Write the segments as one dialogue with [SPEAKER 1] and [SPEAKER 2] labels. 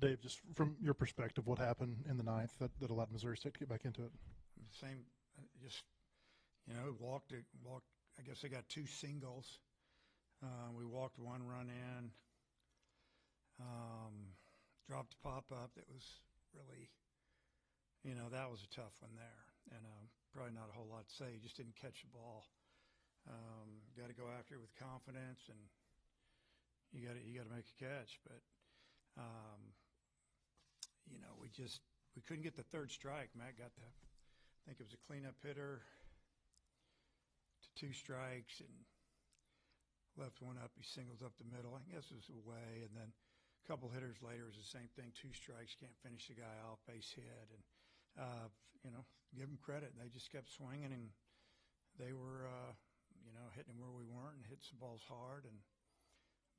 [SPEAKER 1] Dave, just from your perspective, what happened in the ninth that allowed Missouri State to get back into it?
[SPEAKER 2] Same, just walked. I guess they got two singles. We walked one run in, dropped a pop up. That was really, that was a tough one there, and probably not a whole lot to say. You just didn't catch the ball. Got to go after it with confidence, and you got to make a catch. But we couldn't get the third strike. Matt got I think it was a cleanup hitter to two strikes and left one up. He singles up the middle. I guess it was away, and then a couple hitters later it was the same thing. Two strikes, can't finish the guy off, base hit, and give them credit. They just kept swinging, and they were hitting where we weren't and hitting some balls hard.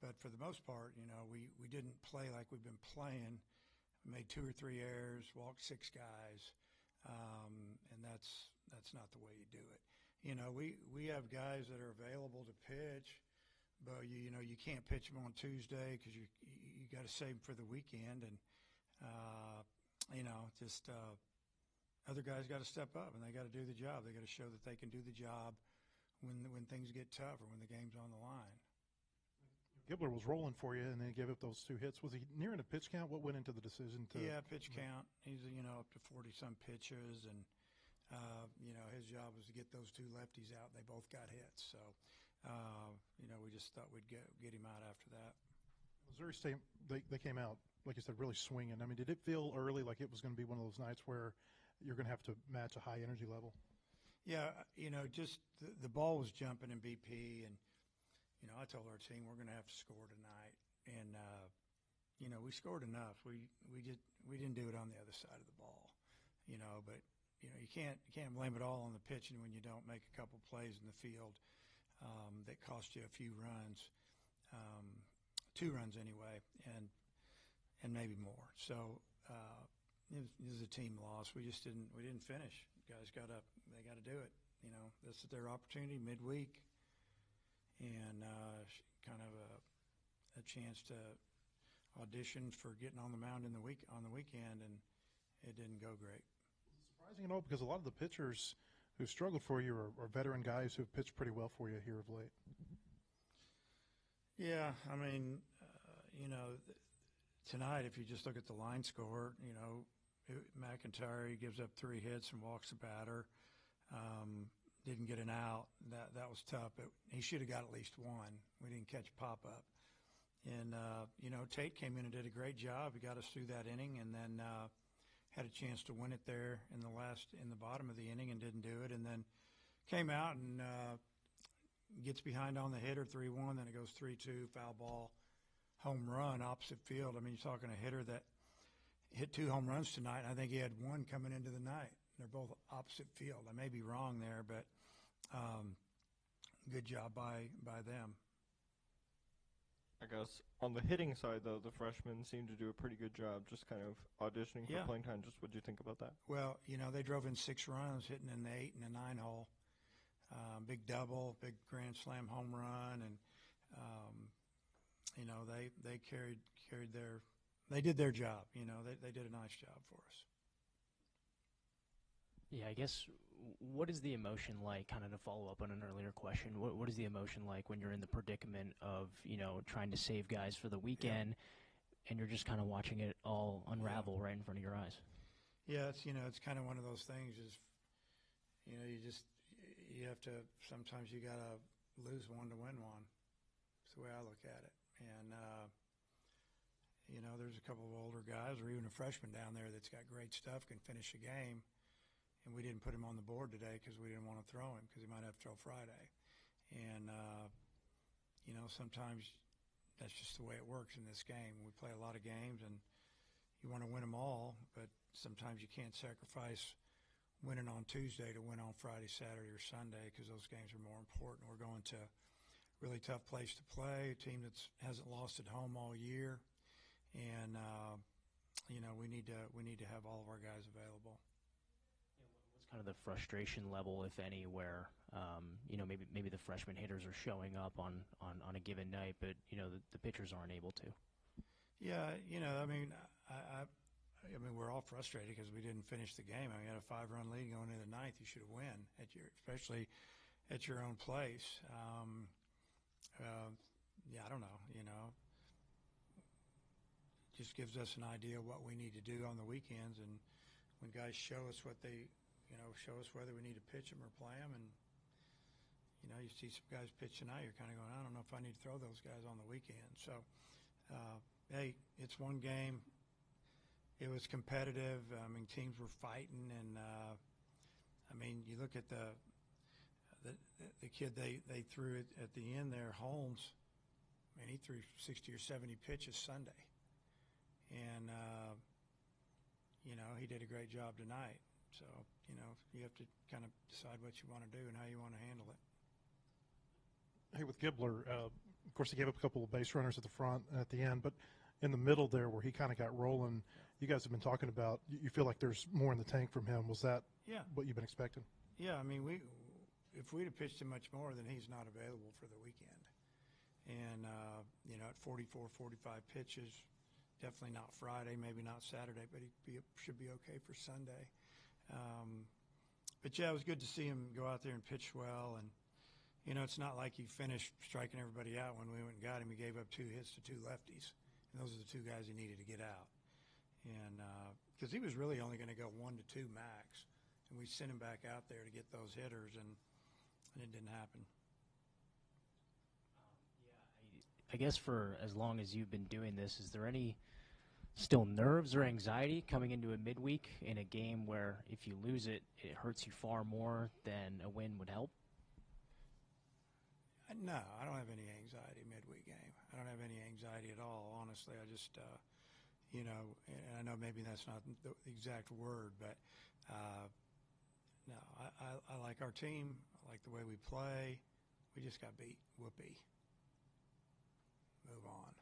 [SPEAKER 2] But for the most part, we didn't play like we've been playing. We made 2 or 3 errors, walked 6 guys, and that's not the way you do it. We have guys that are available to pitch, but you can't pitch them on Tuesday because you got to save them for the weekend, and other guys got to step up and they got to do the job. They got to show that they can do the job when things get tough or when the game's on the line.
[SPEAKER 1] Gibler was rolling for you, and then he gave up those 2 hits. Was he nearing a pitch count? What went into the decision to?
[SPEAKER 2] Yeah, pitch count. He's up to 40-some pitches, and his job was to get those 2 lefties out. They both got hits, so we just thought we'd get him out after that.
[SPEAKER 1] Missouri State, they came out, like you said, really swinging. I mean, did it feel early like it was going to be one of those nights where you're going to have to match a high energy level?
[SPEAKER 2] Yeah, just the ball was jumping in BP, and I told our team we're going to have to score tonight, and we scored enough. We didn't do it on the other side of the ball, but you can't blame it all on the pitching when you don't make a couple plays in the field that cost you a few runs, 2 runs anyway, and maybe more. So it was a team loss. We didn't finish. Guys they got to do it. This is their opportunity midweek, and kind of a chance to audition for getting on the mound on the weekend, and it didn't go great.
[SPEAKER 1] Surprising at all, because a lot of the pitchers who struggled for you are veteran guys who've pitched pretty well for you here of late.
[SPEAKER 2] Yeah, I mean, tonight if you just look at the line score, McIntyre gives up 3 hits and walks the batter. Didn't get an out. That was tough. But he should have got at least 1. We didn't catch pop-up. And, Tate came in and did a great job. He got us through that inning, and then had a chance to win it there in the bottom of the inning and didn't do it. And then came out and gets behind on the hitter 3-1. Then it goes 3-2, foul ball, home run, opposite field. I mean, you're talking a hitter that hit 2 home runs tonight. I think he had 1 coming into the night. They're both opposite field. I may be wrong there, but good job by them.
[SPEAKER 3] I guess on the hitting side, though, the freshmen seem to do a pretty good job just kind of auditioning for playing time. Just what do you think about that? Well,
[SPEAKER 2] they drove in 6 runs, hitting in the 8 and the 9 hole. Big double, big grand slam home run, and they they did their job. They did a nice job for us.
[SPEAKER 4] Yeah, I guess, what is the emotion like, kind of to follow up on an earlier question, what is the emotion like when you're in the predicament of, trying to save guys for the weekend, and you're just kind of watching it all unravel right in front of your eyes?
[SPEAKER 2] Yeah, it's kind of one of those things is, you have to, sometimes you got to lose one to win one. That's the way I look at it. And, there's a couple of older guys or even a freshman down there that's got great stuff, can finish a game. And we didn't put him on the board today because we didn't want to throw him because he might have to throw Friday. And, sometimes that's just the way it works in this game. We play a lot of games, and you want to win them all, but sometimes you can't sacrifice winning on Tuesday to win on Friday, Saturday, or Sunday because those games are more important. We're going to a really tough place to play, a team that hasn't lost at home all year. And, we need to have all of our guys available.
[SPEAKER 4] What's kind of the frustration level, if any, where maybe the freshman hitters are showing up on a given night, but the pitchers aren't able to?
[SPEAKER 2] Yeah, I mean, I mean, we're all frustrated because we didn't finish the game. I mean, we had a 5-run lead going into the ninth. You should have won especially at your own place. Yeah, I don't know. Just gives us an idea of what we need to do on the weekends, and when guys show us what they, show us whether we need to pitch them or play them, and you see some guys pitch tonight, you're kind of going, I don't know if I need to throw those guys on the weekend. So, hey, it's one game. It was competitive. I mean, teams were fighting, and I mean, you look at the kid they threw it at the end there, Holmes. I mean, he threw 60 or 70 pitches Sunday, and he did a great job tonight. So you have to kind of decide what you want to do and how you want to handle it.
[SPEAKER 1] Hey, with Gibler, of course, he gave up a couple of base runners at the front and at the end, but in the middle there where he kind of got rolling, you guys have been talking about, you feel like there's more in the tank from him. Was that what you've been expecting? Yeah, I mean,
[SPEAKER 2] if we'd have pitched him much more, then he's not available for the weekend. And, at 44, 45 pitches, definitely not Friday, maybe not Saturday, but he should be okay for Sunday. But, yeah, it was good to see him go out there and pitch well. And, it's not like he finished striking everybody out when we went and got him. He gave up 2 hits to 2 lefties, and those are the 2 guys he needed to get out. And because he was really only going to go 1 to 2 max, and we sent him back out there to get those hitters, and it didn't happen.
[SPEAKER 4] I guess for as long as you've been doing this, is there any still nerves or anxiety coming into a midweek in a game where if you lose it, it hurts you far more than a win would help?
[SPEAKER 2] No, I don't have any anxiety midweek game. I don't have any anxiety at all, honestly. I just, and I know maybe that's not the exact word, but no, I like our team. I like the way we play. We just got beat. Whoopee. Move on.